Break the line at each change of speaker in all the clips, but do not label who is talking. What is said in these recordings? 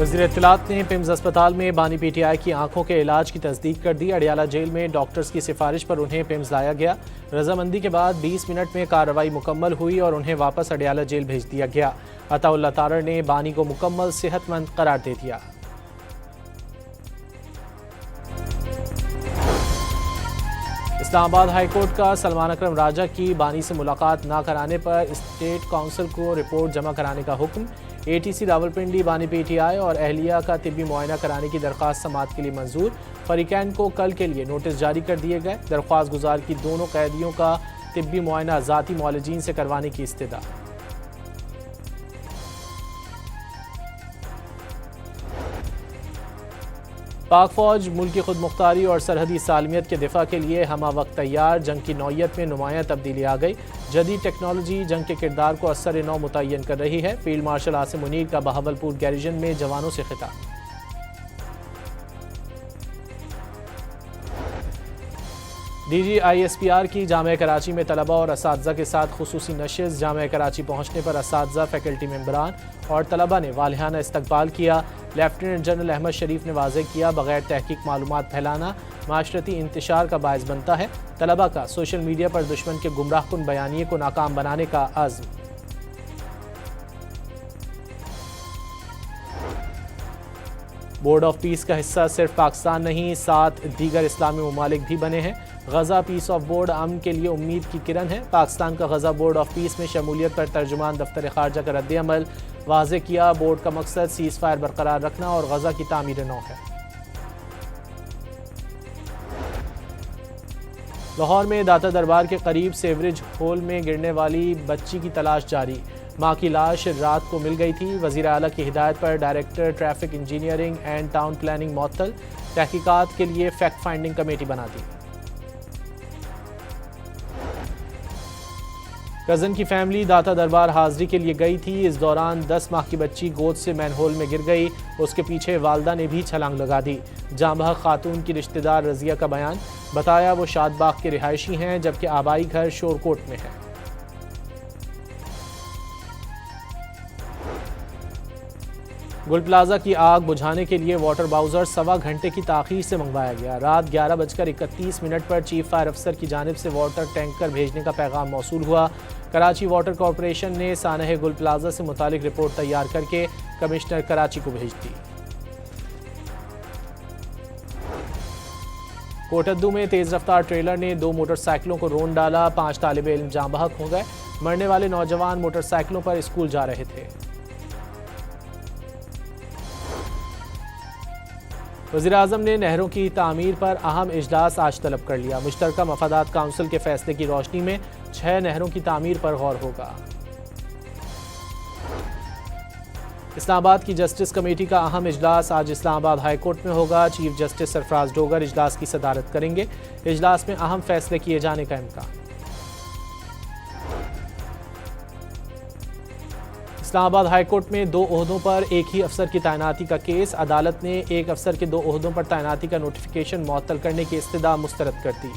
वज़ीर इत्तलात ने पिम्स अस्पताल में बानी पीटीआई की आंखों के इलाज की तस्दीक कर दी। अडियाला जेल में डॉक्टर्स की सिफारिश पर उन्हें पिम्स लाया गया। रजामंदी के बाद 20 मिनट में कार्रवाई मुकम्मल हुई और उन्हें वापस अडियाला जेल भेज दिया गया। अताउल्लाह तारड़ ने बानी को मुकम्मल सेहतमंद करार दे दिया। इस्लामाबाद हाईकोर्ट का सलमान अकरम राजा की बानी से मुलाकात न कराने पर स्टेट काउंसिल को रिपोर्ट जमा कराने का हुक्म। ATC रावलपिंडी बानी पीटीआई और अहलिया का तिब्बी मुआयना कराने की दरख्वास्त समाअत के लिए मंजूर। फरीकैन को कल के लिए नोटिस जारी कर दिए गए। दरख्वास्त गुजार की दोनों कैदियों का तिब्बी मुआयना ज़ाती मुआलिजीन से करवाने की इस्तदा। पाक फौज मुल्क की खुद मुख्तारी और सरहदी सालमियत के दिफा के लिए हमा वक्त तैयार। जंग की नौयत में नुमायां तब्दीली आ गई। जदीद टेक्नोलॉजी जंग के किरदार को असर नौ मुतय्यन कर रही है। फील्ड मार्शल आसिम मुनीर का बहावलपुर गैरिजन में जवानों से खिताब। DGISPR की जामिया कराची में तलबा और असातिज़ा के साथ खुसूसी नशिस्त। जामिया कराची पहुँचने पर असातिज़ा, फैकल्टी मेंबरान और तलबा ने वालिहाना इस्तकबाल किया। लेफ्टिनेंट जनरल अहमद शरीफ ने वाज़ेह किया, बगैर तहकीक मालूमात फैलाना माशरती इंतशार का बायस बनता है। तलबा का सोशल मीडिया पर दुश्मन के गुमराहकुन बयानिए को नाकाम बनाने का आज़्म। बोर्ड ऑफ पीस का हिस्सा सिर्फ पाकिस्तान नहीं, 7 दीगर इस्लामी ममालिक भी बने हैं। गजा पीस ऑफ बोर्ड अमन के लिए उम्मीद की किरण है। पाकिस्तान का गजा बोर्ड ऑफ पीस में शमूलियत पर तर्जुमान दफ्तर खारजा का रद्द-ए-अमल वाज़ेह किया। बोर्ड का मकसद सीज़ फायर बरकरार रखना और गजा की तामीर नौ है। लाहौर में दाता दरबार के करीब सेवरेज होल में गिरने वाली बच्ची की तलाश जारी। मां की लाश रात को मिल गई थी। वज़ीर आला की हिदायत पर director traffic engineering and town planning मुअत्तल। तहकीकात के लिए फैक्ट फाइंडिंग कमेटी बना दी। कज़न की फैमिली दाता दरबार हाजिरी के लिए गई थी। इस दौरान 10 माह की बच्ची गोद से मैनहोल में गिर गई। उसके पीछे वालदा ने भी छलांग लगा दी। जांबह खातून की रिश्तेदार रजिया का बयान, बताया वो शादबाग के रिहायशी हैं जबकि आबाई घर शोरकोट में है। गुल प्लाजा की आग बुझाने के लिए वाटर बाउजर 1.25 घंटे की ताखीर से मंगवाया गया। रात 11:31 पर चीफ फायर अफसर की जानिब से वाटर टैंकर भेजने का पैगाम मौसूल हुआ। कराची वाटर कॉरपोरेशन ने सानह गुल प्लाजा से मुतालिक रिपोर्ट तैयार करके कमिश्नर कराची को भेज दी। कोटद्दू में तेज रफ्तार ट्रेलर ने 2 मोटरसाइकिलों को रोन डाला। 5 तालिब इल्म जाँ बहक हो गए। मरने वाले नौजवान मोटरसाइकिलों पर स्कूल जा रहे थे। वज़ीर आज़म ने नहरों की तामीर पर अहम इजलास आज तलब कर लिया। मुश्तरका मफादात काउंसिल के फैसले की रोशनी में 6 नहरों की तामीर पर गौर होगा। इस्लामाबाद की जस्टिस कमेटी का अहम इजलास आज इस्लामाबाद हाई कोर्ट में होगा। चीफ जस्टिस सरफराज डोगर इजलास की सदारत करेंगे। इजलास में अहम फैसले किए जाने का इम्कान। इस्लामाबाद हाई कोर्ट में 2 ओहदों पर एक ही अफसर की तैनाती का केस। अदालत ने एक अफसर के 2 ओहदों पर तैनाती का नोटिफिकेशन मुअत्तल करने की इस्तदा मुस्तरद कर दी।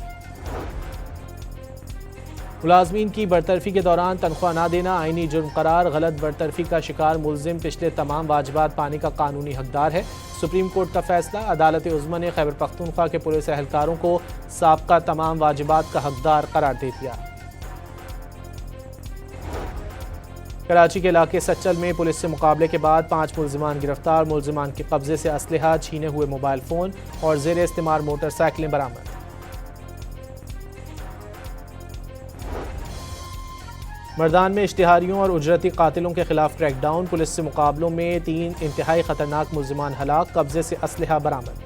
मुलाजमीन की बरतरफी के दौरान तनख्वाह न देना आईनी जुर्म करार। गलत बरतरफी का शिकार मुलजिम पिछले तमाम वाजिबात पाने का कानूनी हकदार है। सुप्रीम कोर्ट का फैसला। अदालत उज़्मा ने खैबर पख्तूनख्वा के पुलिस एहलकारों को साबका तमाम वाजिबात का हकदार करार दे दिया। कराची के इलाके सच्चल में पुलिस से मुकाबले के बाद 5 मुलजिमान गिरफ्तार। मुलजिमान के कब्जे से असलहा, छीने हुए मोबाइल फ़ोन और ज़ेर इस्तेमाल मोटरसाइकिलें बरामद। मर्दान में इश्तिहारियों और उजरती कातिलों के खिलाफ क्रैकडाउन। पुलिस से मुकाबलों में 3 इंतहाई खतरनाक मुलजिमान हलाक। कब्जे से असलहा बरामद।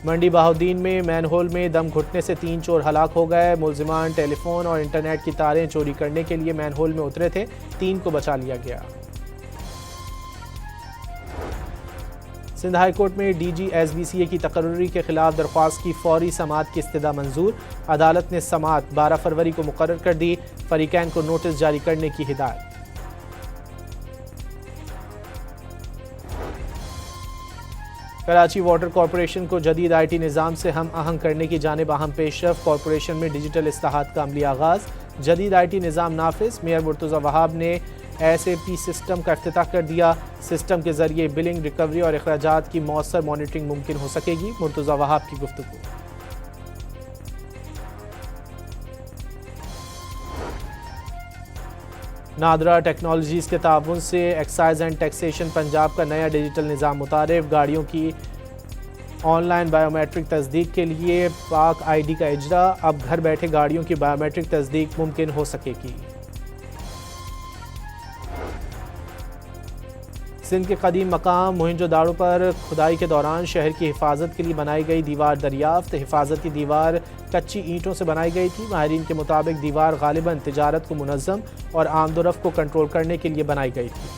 मंडी बहाउद्दीन में मैनहोल में दम घुटने से 3 चोर हलाक हो गए। मुलजिमान टेलीफोन और इंटरनेट की तारें चोरी करने के लिए मैनहोल में उतरे थे। 3 को बचा लिया गया। सिंध हाई कोर्ट में DG SBCA की तकर्री के खिलाफ दरख्वास्त की फौरी समाअत की इस्तदा मंजूर। अदालत ने समाअत 12 फरवरी को मुकर्रर कर दी। फरीकैन को नोटिस जारी करने की हिदायत। कराची वाटर कॉरपोरेशन को जदीद IT निज़ाम से हम आहंग करने की जानिब अहम पेशरफ। कॉरपोरेशन में डिजिटल इस्लाहात का अमली आगाज़। जदीद IT निज़ाम नाफिज। मेयर मुर्तज़ा वहाब ने SAP सिस्टम का इफ्तिताह कर दिया। सिस्टम के जरिए बिलिंग, रिकवरी और अखराजात की मौसर मॉनिटरिंग मुमकिन हो सकेगी। मुर्तज़ा वहाब की गुफ्तगू। नादरा टेक्नोलॉजीज़ के ताउन से एक्साइज एंड टैक्सेशन पंजाब का नया डिजिटल निज़ाम मुतारिफ। गाड़ियों की ऑनलाइन बायोमेट्रिक तस्दीक के लिए पाक ID का इजरा। अब घर बैठे गाड़ियों की बायोमेट्रिक तस्दीक मुमकिन हो सकेगी। सिंध के कदीम मकाम मोहनजोदाड़ो पर खुदाई के दौरान शहर की हिफाजत के लिए बनाई गई दीवार दरियाफ्त। हिफाजती दीवार कच्ची ईंटों से बनाई गई थी। माहिरीन के मुताबिक दीवार गालिबन तिजारत को मुनज़्ज़म और आमदोरफ्त को कंट्रोल करने के लिए बनाई गई थी।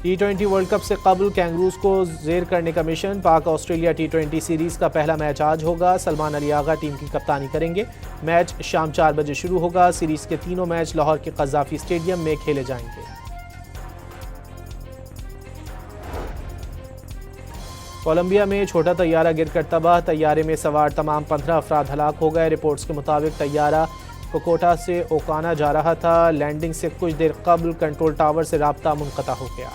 T20 वर्ल्ड कप से कबल कैंगरूज को जेर करने का मिशन। पाक ऑस्ट्रेलिया T20 सीरीज का पहला मैच आज होगा। सलमान अली आगा टीम की कप्तानी करेंगे। मैच शाम 4 बजे शुरू होगा। सीरीज के तीनों मैच लाहौर के कज़ाफ़ी स्टेडियम में खेले जाएंगे। कोलंबिया में छोटा तैयारा गिरकर तबाह। तैयारे में सवार तमाम 15 अफराद हलाक हो गए। रिपोर्ट्स के मुताबिक तैयारा कोकोटा से ओकाना जा रहा था। लैंडिंग से कुछ देर कबल कंट्रोल टावर से राब्ता मुनक़ता हो गया।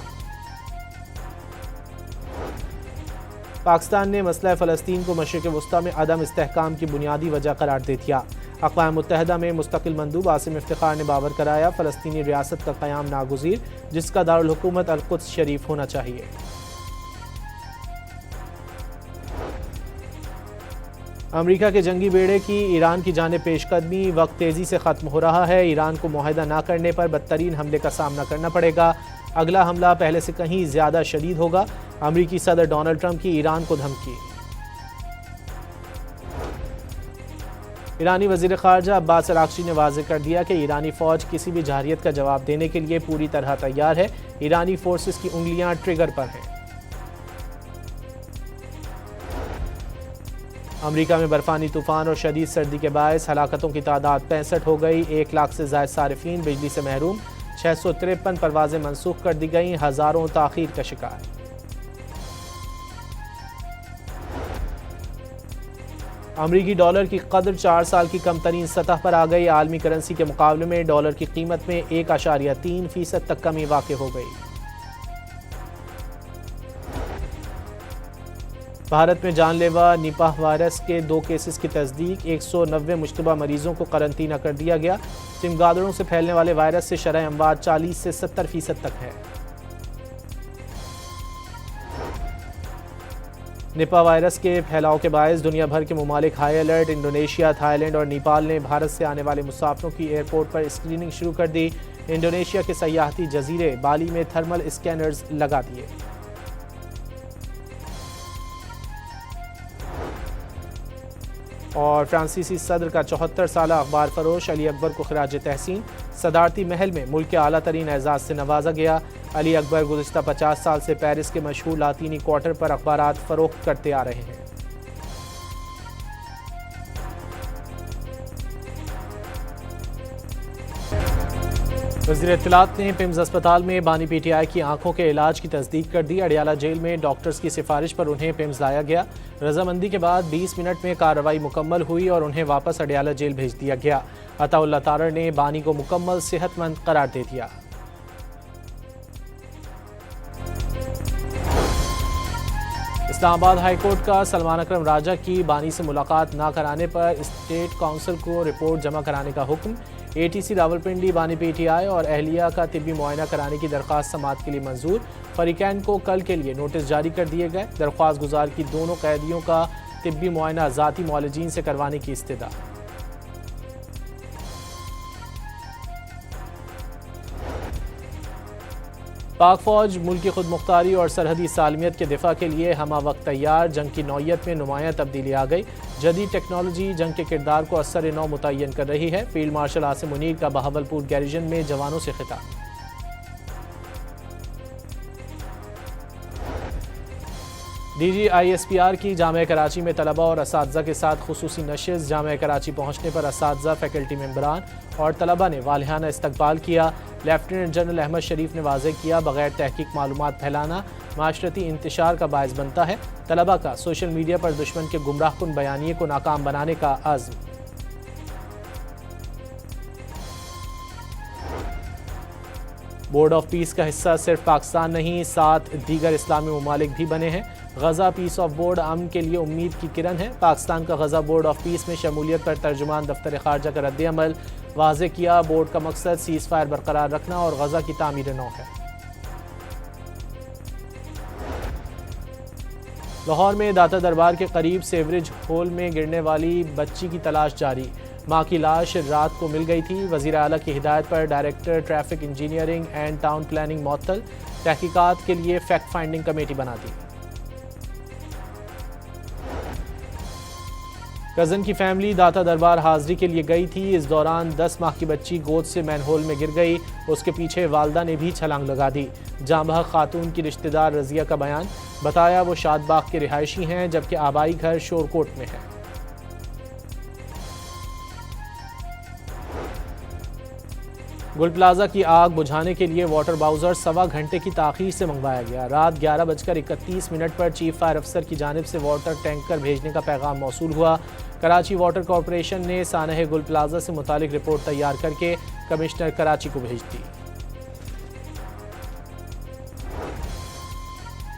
पाकिस्तान ने मसला फ़लस्तीन को मशरिक़ वस्ता में अदम इस्तेहकाम की बुनियादी वजह करार दे दिया। अक़वाम मुत्तहिदा में मुस्तक़िल मंदूब आसिम इफ्तिखार ने बावर कराया, फ़लस्तीनी रियासत का क़याम नागुज़ीर, जिसका दारुल हुकूमत अल-कुद्स शरीफ होना चाहिए। अमरीका के जंगी बेड़े की ईरान की जानिब पेशकदमी। वक्त तेज़ी से ख़त्म हो रहा है। ईरान को मुआहिदा ना करने पर बदतरीन हमले का सामना करना पड़ेगा। अगला हमला पहले से कहीं ज़्यादा शदीद होगा। अमरीकी सदर डोनाल्ड ट्रंप की ईरान को धमकी। ईरानी वज़ीर ख़ारजा अब्बास अराग़ची ने वाज़ेह कर दिया कि ईरानी फ़ौज किसी भी जारहियत का जवाब देने के लिए पूरी तरह तैयार है। ईरानी फोर्सेस की उंगलियां ट्रिगर पर हैं। अमरीका में बर्फानी तूफ़ान और शदीद सर्दी के बायस हलाकतों की तादाद 65 हो गई। 1 लाख से ज़ायद सारिफीन बिजली से महरूम। 653 परवाज़ें मनसूख कर दी गईं। हज़ारों ताख़ीर का शिकार। अमरीकी डॉलर की कदर 4 साल की कम तरीन सतह पर आ गई। आलमी करेंसी के मुकाबले में डॉलर की कीमत में 1.3% तक कमी वाक़ हो गई। भारत में जानलेवा निपाह वायरस के 2 केसेस की तस्दीक। 190 मुश्तबा मरीजों को करंतना कर दिया गया। चमगादड़ों से फैलने वाले वायरस से शरह अमवात 40 से 70% तक है। निपाह वायरस के फैलाव के बायस दुनिया भर के मुमालिक हाई अलर्ट। इंडोनेशिया, थाईलैंड और नेपाल ने भारत से आने वाले मुसाफिरों की एयरपोर्ट पर स्क्रीनिंग शुरू कर दी। इंडोनेशिया के सयाहती जजीरे बाली में थर्मल स्कैनर्स लगा दिए। और फ्रांसीसी सदर का 74 साला अखबार फरोश अली अकबर को खिराज तहसीन। सदारती महल में मुल्क के आला तरीन एजाज से नवाजा गया। अली अकबर गुज़िश्ता 50 साल से पेरिस के मशहूर लातीनी क्वार्टर पर अखबारात फरोख्त करते आ रहे हैं। वज़ीर इत्तलात ने पिम्स अस्पताल में बानी PTI की आंखों के इलाज की तस्दीक कर दी। अडियाला जेल में डॉक्टर्स की सिफारिश पर उन्हें पिम्स लाया गया। रजामंदी के बाद 20 मिनट में कार्रवाई मुकम्मल हुई और उन्हें वापस अडियाला जेल भेज दिया गया। अताउल्लाह तारड़ ने बानी को मुकम्मल सेहतमंद करार दे दिया। इस्लामाबाद हाईकोर्ट का सलमान अकरम राजा की बानी से मुलाकात ना कराने पर स्टेट काउंसिल को रिपोर्ट जमा कराने का हुक्म। ATC रावलपिंडी बानी PTI और अहलिया का तिब्बी मुआयना कराने की दरख्वास्त समाअत के लिए मंजूर। फरीकैन को कल के लिए नोटिस जारी कर दिए गए। दरख्वास्त गुजार की दोनों कैदियों का तिब्बी मुआयना ज़ाती मुआलिजीन से करवाने की इस्तदा। पाक फौज मुल्क की खुद मुख्तारी और सरहदी सालमियत के दिफा के लिए हमा वक्त तैयार। जंग की नौयत में नुमायां तब्दीली आ गई। जदीद टेक्नोलॉजी जंग के किरदार को असर नौ मुतय्यन कर रही है। फील्ड मार्शल आसिम मुनीर का बहावलपुर गैरिजन में जवानों से खिताब। DGISPR की जामिया कराची में तलबा और असातिज़ा के साथ खुसूसी नशिस्त। जामिया कराची पहुँचने पर असातिज़ा, फैकल्टी मेंबरान और तलबा ने वालिहाना इस्तकबाल किया। लेफ्टिनेंट जनरल अहमद शरीफ ने वाज़ेह किया, बगैर तहकीक मालूमात फैलाना माशरती इंतशार का बायस बनता है। तलबा का सोशल मीडिया पर दुश्मन के गुमराहकुन बयानिए को नाकाम बनाने का आज़म। बोर्ड ऑफ पीस का हिस्सा सिर्फ पाकिस्तान नहीं, 7 दीगर इस्लामी ममालिक भी बने हैं। गजा पीस ऑफ बोर्ड अमन के लिए उम्मीद की किरण है। पाकिस्तान का गजा बोर्ड ऑफ पीस में शमूलियत पर तर्जुमान दफ्तर खारजा का रद्द-ए-अमल वाज़ेह किया। बोर्ड का मकसद सीज़ फायर बरकरार रखना और गजा की तामीर नौ है। लाहौर में दाता दरबार के करीब सेवरेज होल में गिरने वाली बच्ची की तलाश जारी। मां की लाश रात को मिल गई थी। वज़ीर आला की हिदायत पर director traffic engineering and town planning मुअत्तल। तहकीकात के लिए फैक्ट फाइंडिंग कमेटी बना दी। कज़न की फैमिली दाता दरबार हाजिरी के लिए गई थी। इस दौरान 10 माह की बच्ची गोद से मैनहोल में गिर गई। उसके पीछे वालदा ने भी छलांग लगा दी। जांबह खातून की रिश्तेदार रजिया का बयान, बताया वो शादबाग के रिहायशी हैं जबकि आबाई घर शोरकोट में है। गुल प्लाजा की आग बुझाने के लिए वाटर बाउजर 1.25 घंटे की ताखीर से मंगवाया गया। रात 11:31 पर चीफ फायर अफसर की जानिब से वाटर टैंकर भेजने का पैगाम मौसूल हुआ। कराची वाटर कॉरपोरेशन ने सानह गुल प्लाजा से मुतालिक रिपोर्ट तैयार करके कमिश्नर कराची को भेज दी।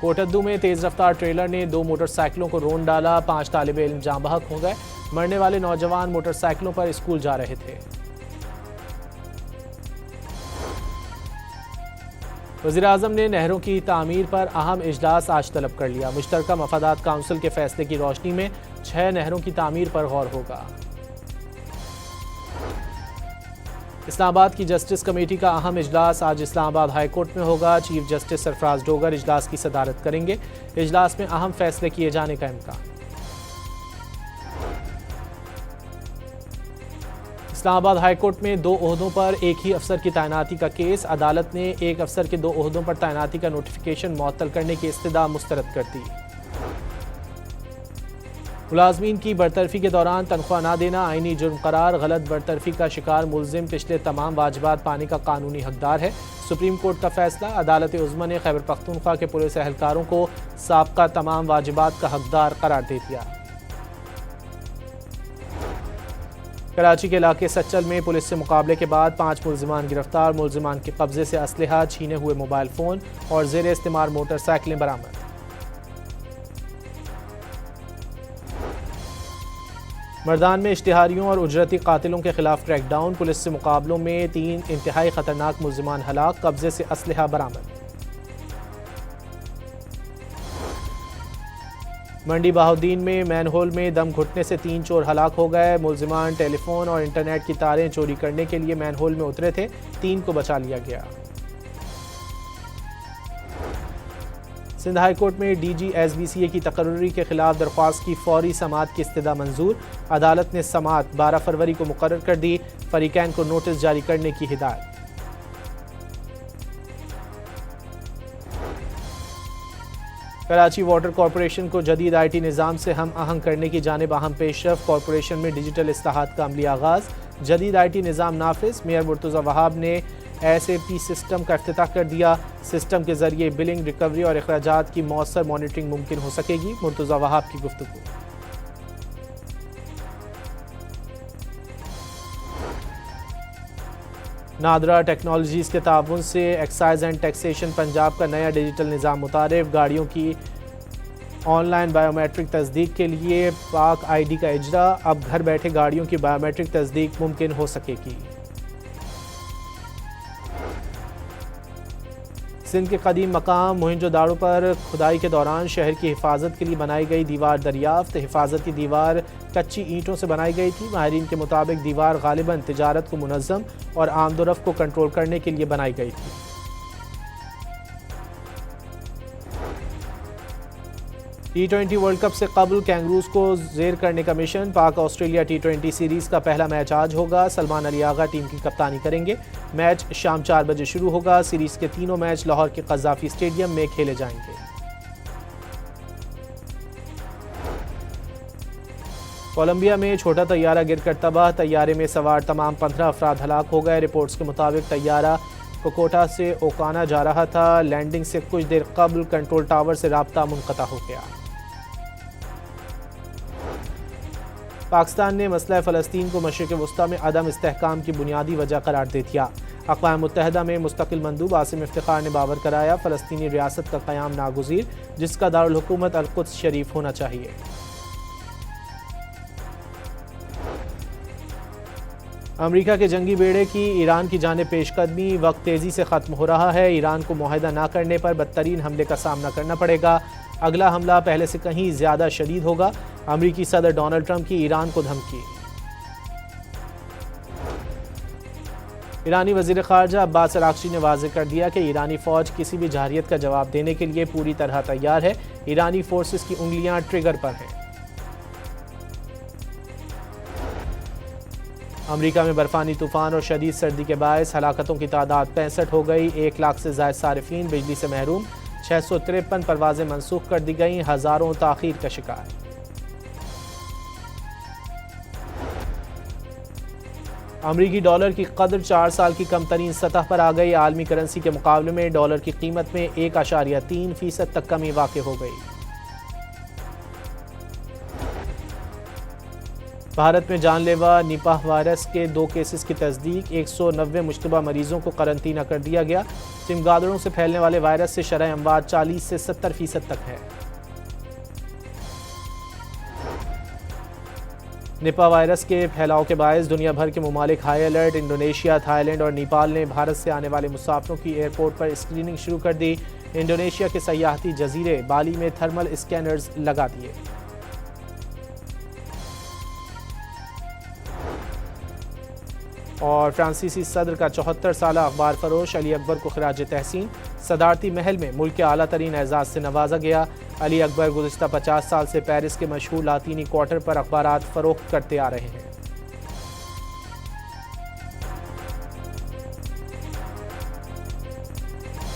कोटद्दू में तेज रफ्तार ट्रेलर ने 2 मोटरसाइकिलों को रोन डाला। 5 तालिब इल्म जाँ बहक हो गए। मरने वाले नौजवान मोटरसाइकिलों पर स्कूल जा रहे थे। वज़ीर-ए-आज़म ने नहरों की तामीर पर अहम इजलास आज तलब कर लिया। मुश्तरका मफादात काउंसिल के फैसले की रोशनी में 6 नहरों की तामीर पर गौर होगा। इस्लामाबाद की जस्टिस कमेटी का अहम इजलास आज इस्लामाबाद हाई कोर्ट में होगा। चीफ जस्टिस सरफराज डोगर इजलास की सदारत करेंगे। इजलास में अहम फैसले किए जाने का इम्कान। इस्लामाबाद हाई कोर्ट में 2 ओहदों पर एक ही अफसर की तैनाती का केस। अदालत ने एक अफसर के 2 ओहदों पर तैनाती का नोटिफिकेशन मुअत्तल करने की इस्तदा मुस्तरद कर दी। मुलाजमीन की बरतरफी के दौरान तनख्वाह न देना आईनी जुर्म करार। गलत बरतरफी का शिकार मुलजिम पिछले तमाम वाजिबात पाने का कानूनी हकदार है। सुप्रीम कोर्ट का फैसला। अदालत उज़्मा ने खैबर पख्तूनख्वा के पुलिस एहलकारों को साबका तमाम वाजिबात का हकदार करार दे दिया। कराची के इलाके सच्चल में पुलिस से मुकाबले के बाद 5 मुलजिमान गिरफ्तार। मुलजिमान के कब्जे से असलहा, छीने हुए मोबाइल फ़ोन और ज़ेर इस्तेमाल मोटरसाइकिलें बरामद। मर्दान में इश्तिहारियों और उजरती कातिलों के खिलाफ क्रैकडाउन। पुलिस से मुकाबलों में 3 इंतहाई खतरनाक मुलजिमान हलाक। कब्जे से असलहा बरामद। मंडी बहाउद्दीन में मैनहोल में दम घुटने से 3 चोर हलाक हो गए। मुलजिमान टेलीफोन और इंटरनेट की तारें चोरी करने के लिए मैनहोल में उतरे थे। 3 को बचा लिया गया। सिंध हाई कोर्ट में DG SBCA की तकर्री के खिलाफ दरख्वास्त की फौरी समाअत की इस्तदा मंजूर। अदालत ने समाअत 12 फरवरी को मुकर्रर कर दी। फरीकैन को नोटिस जारी करने की हिदायत। कराची वाटर कॉरपोरेशन को जदीद IT निज़ाम से हम आहंग करने की जानिब अहम पेशरफ। कॉरपोरेशन में डिजिटल इस्लाहात का अमली आगाज़। जदीद IT निज़ाम नाफिज। मेयर मुर्तज़ा वहाब ने SAP सिस्टम का इफ्तिताह कर दिया। सिस्टम के जरिए बिलिंग, रिकवरी और अखराजात की मौसर मॉनिटरिंग मुमकिन हो सकेगी। मुर्तज़ा वहाब की गुफ्तगू। नादरा टेक्नोलॉजीज़ के ताउन से एक्साइज एंड टैक्सेशन पंजाब का नया डिजिटल निज़ाम मुतारिफ। गाड़ियों की ऑनलाइन बायोमेट्रिक तस्दीक के लिए पाक ID का इजरा। अब घर बैठे गाड़ियों की बायोमेट्रिक तस्दीक मुमकिन हो सकेगी। सिंध के कदीम मकाम मोहिंजोदाड़ो पर खुदाई के दौरान शहर की हिफाजत के लिए बनाई गई दीवार दरियाफ्त। हिफाजती दीवार कच्ची ईंटों से बनाई गई थी। माहिरीन के मुताबिक दीवार गालिबन तिजारत को मुनज़्ज़म और आमदोरफ्त को कंट्रोल करने के लिए बनाई गई थी। T20 वर्ल्ड कप से कबल कैंगरूज को जेर करने का मिशन। पाक ऑस्ट्रेलिया T20 सीरीज़ का पहला मैच आज होगा। सलमान अली आगा टीम की कप्तानी करेंगे। मैच शाम 4 बजे शुरू होगा। सीरीज़ के तीनों मैच लाहौर के क़ज़ाफ़ी स्टेडियम में खेले जाएंगे। कोलंबिया में छोटा तैयारा गिरकर तबाह, तैयारे में सवार तमाम 15 अफराद हलाक हो गए। रिपोर्ट्स के मुताबिक तैयारा कोकोटा से ओकाना जा रहा था। लैंडिंग से कुछ देर कबल कंट्रोल टावर से राब्ता मुनक़ता हो गया। पाकिस्तान ने मसला फ़लस्तीन को मशरिक़ वस्ता में अदम इस्तेहकाम की बुनियादी वजह करार दे दिया। अक़वाम मुत्तहिदा में मुस्तकिल मंदूब आसिम इफ्तिखार ने बावर कराया, फ़लस्तीनी रियासत का क़याम नागुज़ीर, जिसका दारुल हुकूमत अल-कुद्स शरीफ होना चाहिए। अमेरिका के जंगी बेड़े की ईरान की जानिब पेशकदमी, वक्त तेज़ी से ख़त्म हो रहा है। ईरान को मुआहदा ना करने पर बदतरीन हमले का सामना करना पड़ेगा। अगला हमला पहले से कहीं ज़्यादा शदीद होगा। अमेरिकी सदर डोनाल्ड ट्रंप की ईरान को धमकी। ईरानी वज़ीर ख़ारजा अब्बास अराग़ची ने वाज़ेह कर दिया कि ईरानी फ़ौज किसी भी जरहियत का जवाब देने के लिए पूरी तरह तैयार है। ईरानी फोर्सेस की उंगलियां ट्रिगर पर हैं। अमेरिका में बर्फानी तूफान और शदीद सर्दी के बायस हलाकतों की तादाद 65 हो गई। 1 लाख से ज़ायद सारिफीन बिजली से महरूम। 653 परवाजें मनसूख कर दी गईं। हज़ारों ताख़ीर का शिकार। अमरीकी डॉलर की कदर 4 साल की कम तरीन सतह पर आ गई। आलमी करेंसी के मुकाबले में डॉलर की कीमत में 1.3% तक कमी वाक़ हो गई। भारत में जानलेवा निपाह वायरस के 2 केसेस की तस्दीक। 190 मुश्तबा मरीजों को करंतना कर दिया गया। चमगादड़ों से फैलने वाले वायरस से शरह अमवात 40 से 70% तक है। निपाह वायरस के फैलाव के बायस दुनिया भर के ममालिक हाई अलर्ट। इंडोनेशिया, थाईलैंड और नेपाल ने भारत से आने वाले मुसाफिरों की एयरपोर्ट पर स्क्रीनिंग शुरू कर दी। इंडोनेशिया के सयाहती जजीरे बाली में थर्मल स्कैनर्स लगा दिए। और फ्रांसीसी सदर का 74 साला अखबार फरोश अली अकबर को खिराज तहसीन। सदारती महल में मुल्क के आला तरीन एजाज से नवाजा गया। अली अकबर गुज़िश्ता 50 साल से पेरिस के मशहूर लातीनी क्वार्टर पर अखबारात फरोख्त करते आ रहे हैं।